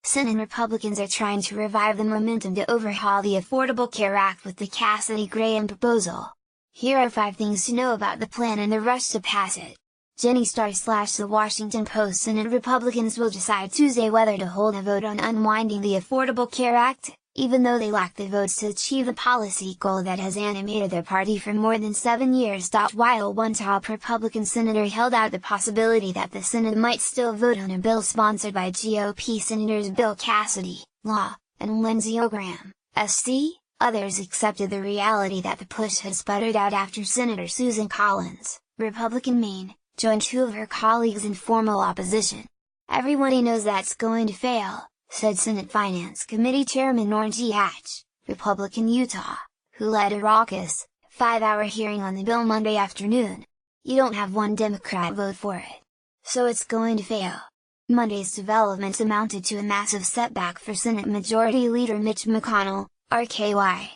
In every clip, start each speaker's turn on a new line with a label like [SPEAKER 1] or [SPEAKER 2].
[SPEAKER 1] Senate Republicans are trying to revive the momentum to overhaul the Affordable Care Act with the Cassidy-Graham proposal. Here are 5 things to know about the plan and the rush to pass it. Jenny Star/The Washington Post. Senate Republicans will decide Tuesday whether to hold a vote on unwinding the Affordable Care Act, even though they lack the votes to achieve the policy goal that has animated their party for more than 7 years. While one top Republican senator held out the possibility that the Senate might still vote on a bill sponsored by GOP Senators Bill Cassidy, Law, and Lindsey Graham, SC, others accepted the reality that the push had sputtered out after Senator Susan Collins, Republican Maine, joined 2 of her colleagues in formal opposition. "Everybody knows that's going to fail," said Senate Finance Committee Chairman Orrin Hatch, Republican Utah, who led a raucous, 5-hour hearing on the bill Monday afternoon. "You don't have one Democrat vote for it. So it's going to fail." Monday's developments amounted to a massive setback for Senate Majority Leader Mitch McConnell, RKY.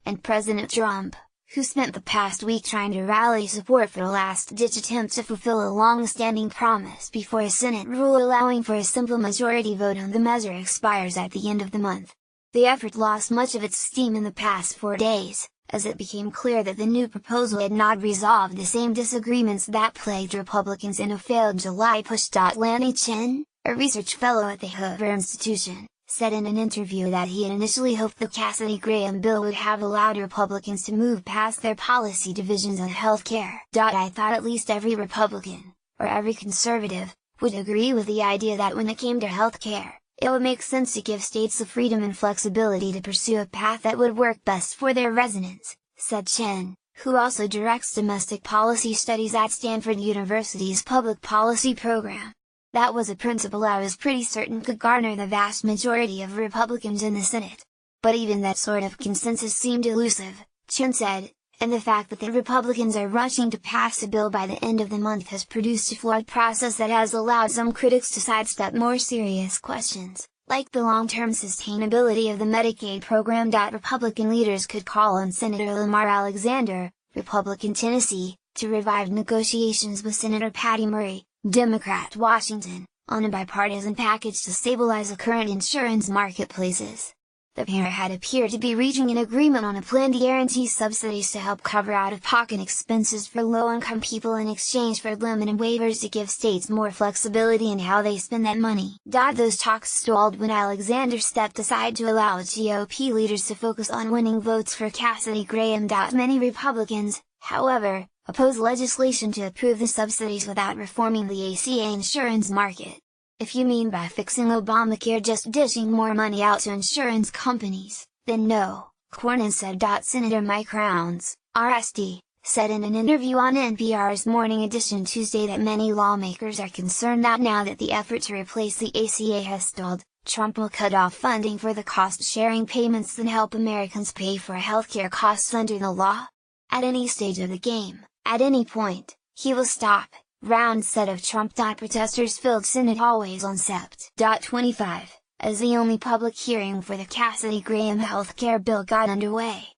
[SPEAKER 1] And President Trump, who spent the past week trying to rally support for a last-ditch attempt to fulfill a long-standing promise before a Senate rule allowing for a simple majority vote on the measure expires at the end of the month. The effort lost much of its steam in the past 4 days, as it became clear that the new proposal had not resolved the same disagreements that plagued Republicans in a failed July push. Lanny Chen, a research fellow at the Hoover Institution, said in an interview that he had initially hoped the Cassidy-Graham bill would have allowed Republicans to move past their policy divisions on health care. "I thought at least every Republican, or every conservative, would agree with the idea that when it came to health care, it would make sense to give states the freedom and flexibility to pursue a path that would work best for their residents," said Chen, who also directs domestic policy studies at Stanford University's public policy program. "That was a principle I was pretty certain could garner the vast majority of Republicans in the Senate. But even that sort of consensus seemed elusive," Chen said, "and the fact that the Republicans are rushing to pass a bill by the end of the month has produced a flawed process that has allowed some critics to sidestep more serious questions, like the long-term sustainability of the Medicaid program." Republican leaders could call on Senator Lamar Alexander, Republican Tennessee, to revive negotiations with Senator Patty Murray, Democrat Washington, on a bipartisan package to stabilize the current insurance marketplaces. The pair had appeared to be reaching an agreement on a plan to guarantee subsidies to help cover out-of-pocket expenses for low-income people in exchange for limited waivers to give states more flexibility in how they spend that money. Those talks stalled when Alexander stepped aside to allow GOP leaders to focus on winning votes for Cassidy-Graham. Many Republicans, however, oppose legislation to approve the subsidies without reforming the ACA insurance market. "If you mean by fixing Obamacare just dishing more money out to insurance companies, then no," Cornyn said. Senator Mike Rounds, RSD, said in an interview on NPR's Morning Edition Tuesday that many lawmakers are concerned that now that the effort to replace the ACA has stalled, Trump will cut off funding for the cost-sharing payments that help Americans pay for healthcare costs under the law. "At any stage of the game, at any point, he will stop," Rounds said of Trump. Protesters filled Senate hallways on Sept. 25, as the only public hearing for the Cassidy-Graham healthcare bill got underway.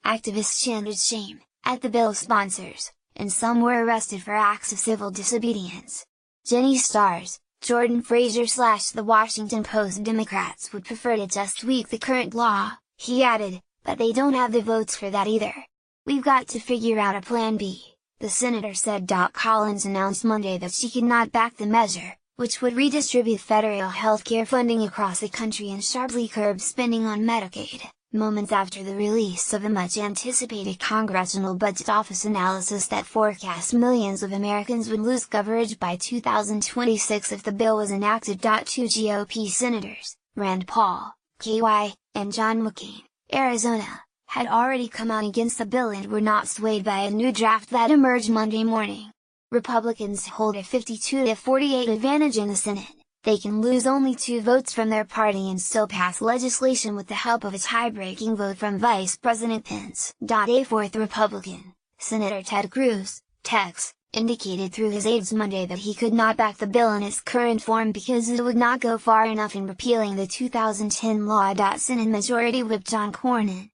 [SPEAKER 1] Activists chanted shame at the bill's sponsors, and some were arrested for acts of civil disobedience. Jenny Stars, Jordan Fraser/The Washington Post. "Democrats would prefer to just tweak the current law," he added, "but they don't have the votes for that either. We've got to figure out a plan B," the senator said. Collins announced Monday that she could not back the measure, which would redistribute federal healthcare funding across the country and sharply curb spending on Medicaid, moments after the release of a much-anticipated Congressional Budget Office analysis that forecasts millions of Americans would lose coverage by 2026 if the bill was enacted. 2 GOP senators, Rand Paul, KY, and John McCain, Arizona, had already come out against the bill and were not swayed by a new draft that emerged Monday morning. Republicans hold a 52-48 advantage in the Senate. They can lose only 2 votes from their party and still pass legislation with the help of a tie-breaking vote from Vice President Pence. A 4th Republican, Senator Ted Cruz, Tex, indicated through his aides Monday that he could not back the bill in its current form because it would not go far enough in repealing the 2010 law. Senate Majority Whip John Cornyn,